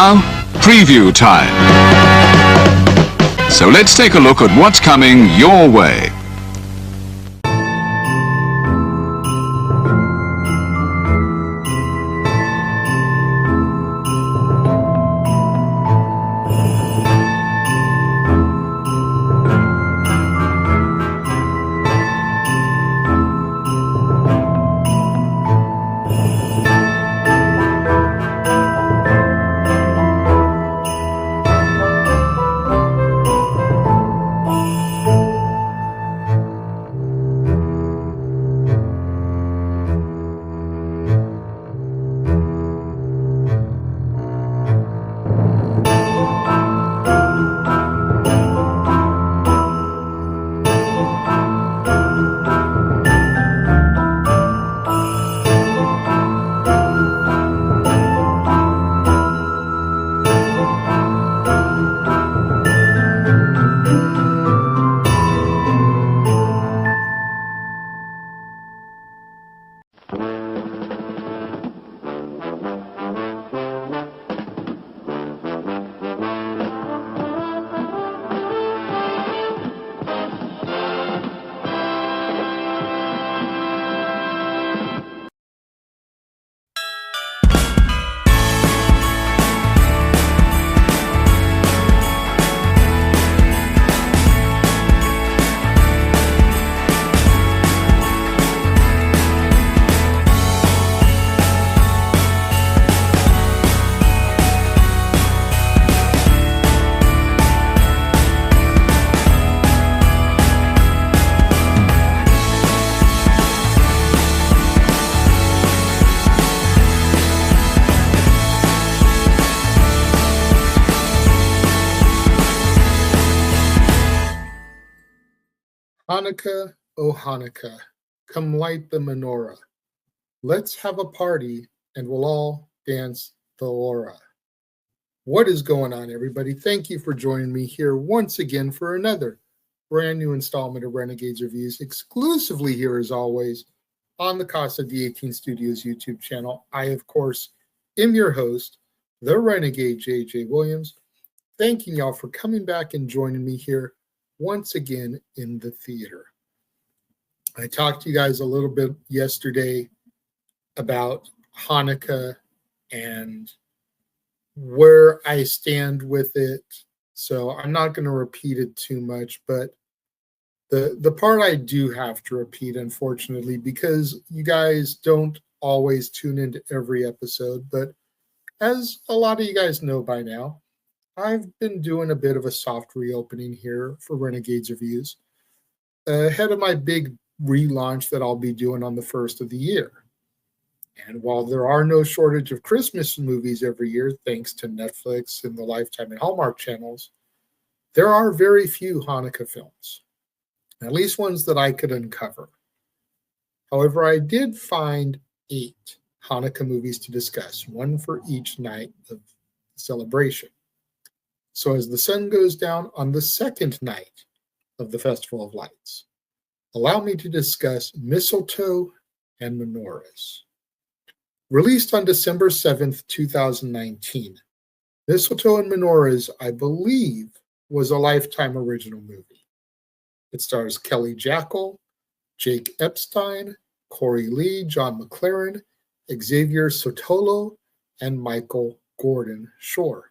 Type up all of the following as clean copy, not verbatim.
now, preview time. So let's take a look at what's coming your way. Hanukkah, oh Hanukkah, come light the menorah. Let's have a party and we'll all dance the aura. What is going on, everybody? Thank you for joining me here once again for another brand new installment of Renegades Reviews, exclusively here as always on the Casa D18 Studios YouTube channel. I, of course, am your host, the Renegade J.J. Williams, thanking y'all for coming back and joining me here once again in the theater. I talked to you guys a little bit yesterday about Hanukkah and where I stand with it, so I'm not going to repeat it too much, but the part I do have to repeat, unfortunately, because you guys don't always tune into every episode, but as a lot of you guys know by now, I've been doing a bit of a soft reopening here for Renegades Reviews ahead of my big relaunch that I'll be doing on the first of the year. And while there are no shortage of Christmas movies every year, thanks to Netflix and the Lifetime and Hallmark channels, there are very few Hanukkah films, at least ones that I could uncover. However, I did find 8 Hanukkah movies to discuss, one for each night of the celebration. So as the sun goes down on the second night of the Festival of Lights, allow me to discuss Mistletoe and Menorahs. Released on December 7th, 2019, Mistletoe and Menorahs, I believe, was a Lifetime original movie. It stars Kelly Jackal, Jake Epstein, Corey Lee, John McLaren, Xavier Sotolo, and Michael Gordon Shore.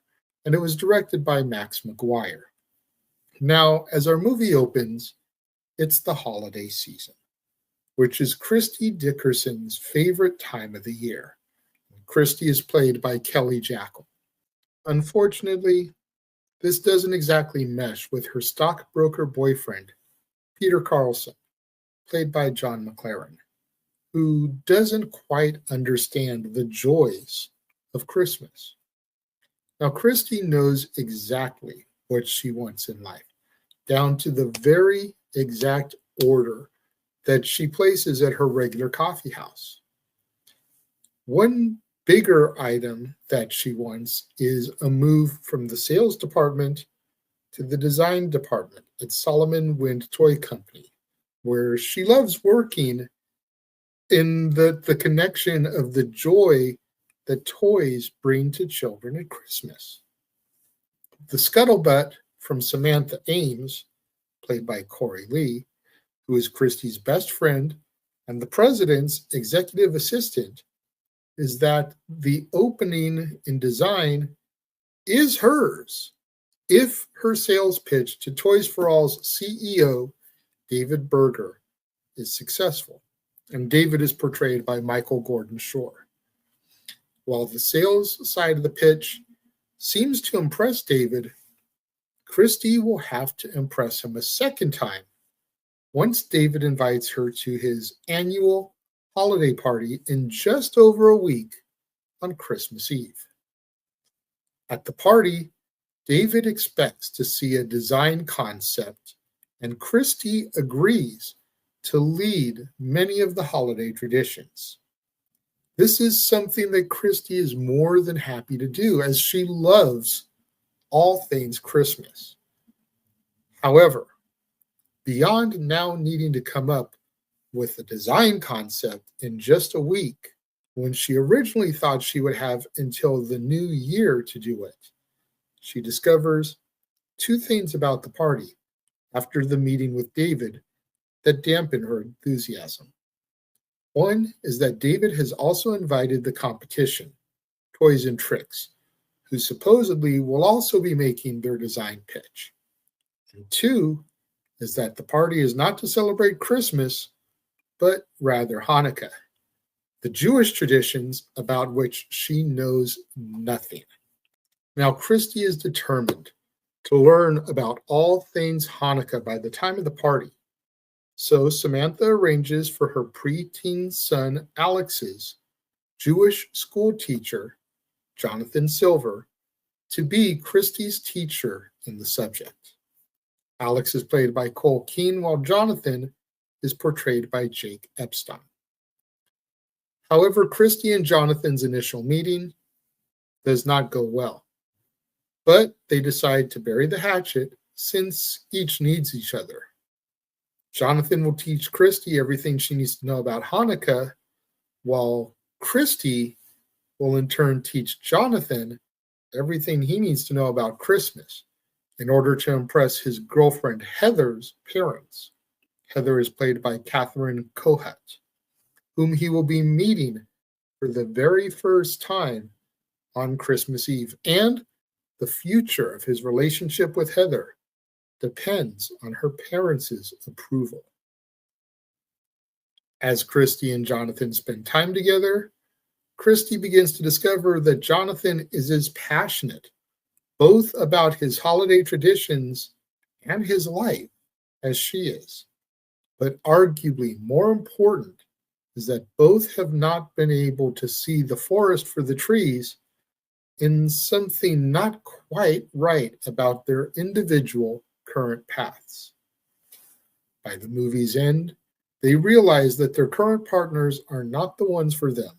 And it was directed by Max McGuire. Now, as our movie opens, it's the holiday season, which is Christy Dickerson's favorite time of the year. Christy is played by Kelly Jackal. Unfortunately, this doesn't exactly mesh with her stockbroker boyfriend, Peter Carlson, played by John McLaren, who doesn't quite understand the joys of Christmas. Now, Christy knows exactly what she wants in life, down to the very exact order that she places at her regular coffee house. One bigger item that she wants is a move from the sales department to the design department at Solomon Wind Toy Company, where she loves working in the connection of the joy that toys bring to children at Christmas. The scuttlebutt from Samantha Ames, played by Corey Lee, who is Christie's best friend and the president's executive assistant, is that the opening in design is hers if her sales pitch to Toys for All's CEO, David Berger, is successful. And David is portrayed by Michael Gordon Shore. While the sales side of the pitch seems to impress David, Christie will have to impress him a second time once David invites her to his annual holiday party in just over a week on Christmas Eve. At the party, David expects to see a design concept, and Christie agrees to lead many of the holiday traditions. This is something that Christie is more than happy to do, as she loves all things Christmas. However, beyond now needing to come up with a design concept in just a week, when she originally thought she would have until the new year to do it, she discovers two things about the party after the meeting with David that dampen her enthusiasm. One is that David has also invited the competition, Toys and Tricks, who supposedly will also be making their design pitch. And two is that the party is not to celebrate Christmas, but rather Hanukkah, the Jewish traditions about which she knows nothing. Now, Christie is determined to learn about all things Hanukkah by the time of the party. So Samantha arranges for her preteen son Alex's Jewish school teacher, Jonathan Silver, to be Christie's teacher in the subject. Alex is played by Cole Keane, while Jonathan is portrayed by Jake Epstein. However, Christie and Jonathan's initial meeting does not go well, but they decide to bury the hatchet since each needs each other. Jonathan will teach Christie everything she needs to know about Hanukkah, while Christie will in turn teach Jonathan everything he needs to know about Christmas in order to impress his girlfriend Heather's parents. Heather is played by Catherine Kohat, whom he will be meeting for the very first time on Christmas Eve. And the future of his relationship with Heather depends on her parents' approval. As Christie and Jonathan spend time together, Christie begins to discover that Jonathan is as passionate both about his holiday traditions and his life as she is. But arguably more important is that both have not been able to see the forest for the trees in something not quite right about their individual current paths. By the movie's end, they realize that their current partners are not the ones for them,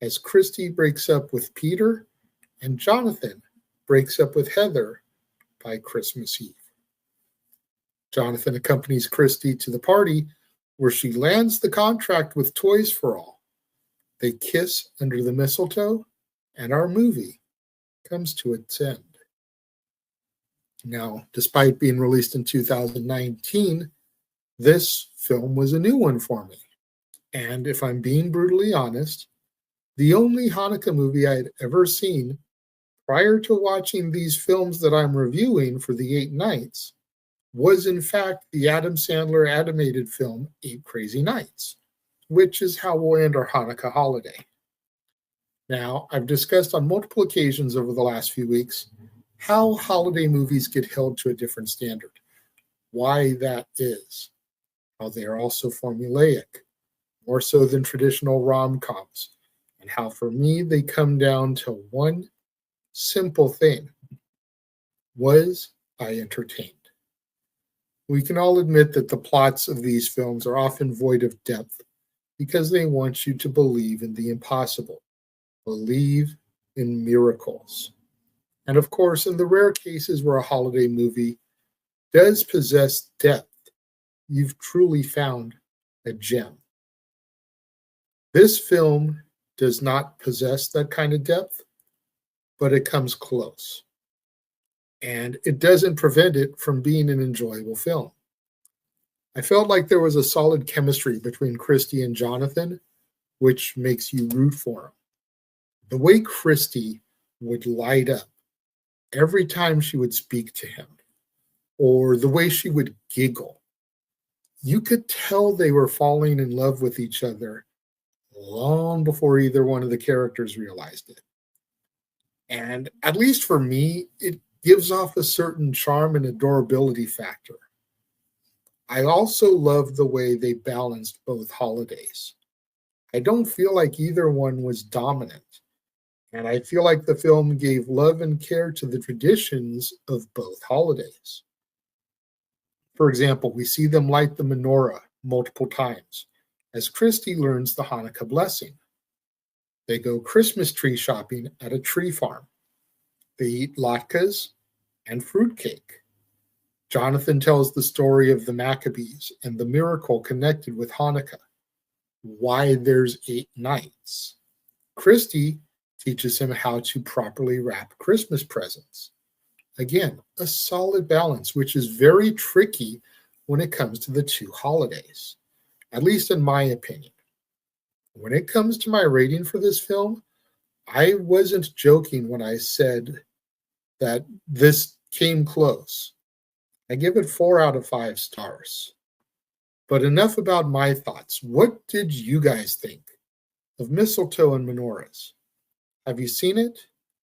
as Christie breaks up with Peter and Jonathan breaks up with Heather by Christmas Eve. Jonathan accompanies Christie to the party where she lands the contract with Toys for All. They kiss under the mistletoe, and our movie comes to its end. Now, despite being released in 2019, this film was a new one for me. And if I'm being brutally honest, the only Hanukkah movie I had ever seen prior to watching these films that I'm reviewing for the 8 Nights was in fact the Adam Sandler animated film 8 Crazy Nights, which is how we'll end our Hanukkah holiday. Now, I've discussed on multiple occasions over the last few weeks how holiday movies get held to a different standard, why that is, how they are also formulaic, more so than traditional rom-coms, and how for me they come down to one simple thing. Was I entertained? We can all admit that the plots of these films are often void of depth because they want you to believe in the impossible, believe in miracles. And of course, in the rare cases where a holiday movie does possess depth, you've truly found a gem. This film does not possess that kind of depth, but it comes close. And it doesn't prevent it from being an enjoyable film. I felt like there was a solid chemistry between Christy and Jonathan, which makes you root for him. The way Christy would light up every time she would speak to him, or the way she would giggle, you could tell they were falling in love with each other long before either one of the characters realized it. And at least for me, it gives off a certain charm and adorability factor. I also love the way they balanced both holidays. I don't feel like either one was dominant, and I feel like the film gave love and care to the traditions of both holidays. For example, we see them light the menorah multiple times as Christy learns the Hanukkah blessing. They go Christmas tree shopping at a tree farm. They eat latkes and fruitcake. Jonathan tells the story of the Maccabees and the miracle connected with Hanukkah, why there's 8 nights. Christy teaches him how to properly wrap Christmas presents. Again, a solid balance, which is very tricky when it comes to the two holidays, at least in my opinion. When it comes to my rating for this film, I wasn't joking when I said that this came close. I give it 4 out of 5 stars. But enough about my thoughts. What did you guys think of Mistletoe and Menorahs? Have you seen it?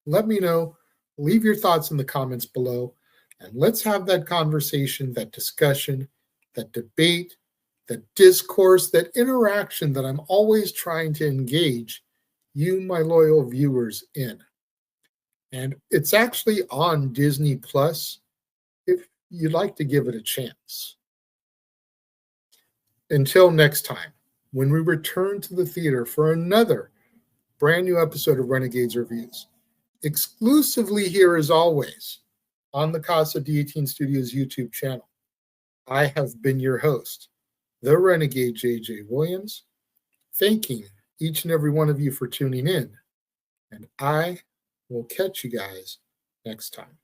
Let me know. Leave your thoughts in the comments below, and let's have that conversation, that discussion, that debate, that discourse, that interaction that I'm always trying to engage you, my loyal viewers, in. And it's actually on Disney Plus if you'd like to give it a chance. Until next time, when we return to the theater for another brand new episode of Renegades Reviews, exclusively here as always on the Casa D18 Studios YouTube channel, I have been your host, the Renegade J.J. Williams, thanking each and every one of you for tuning in, and I will catch you guys next time.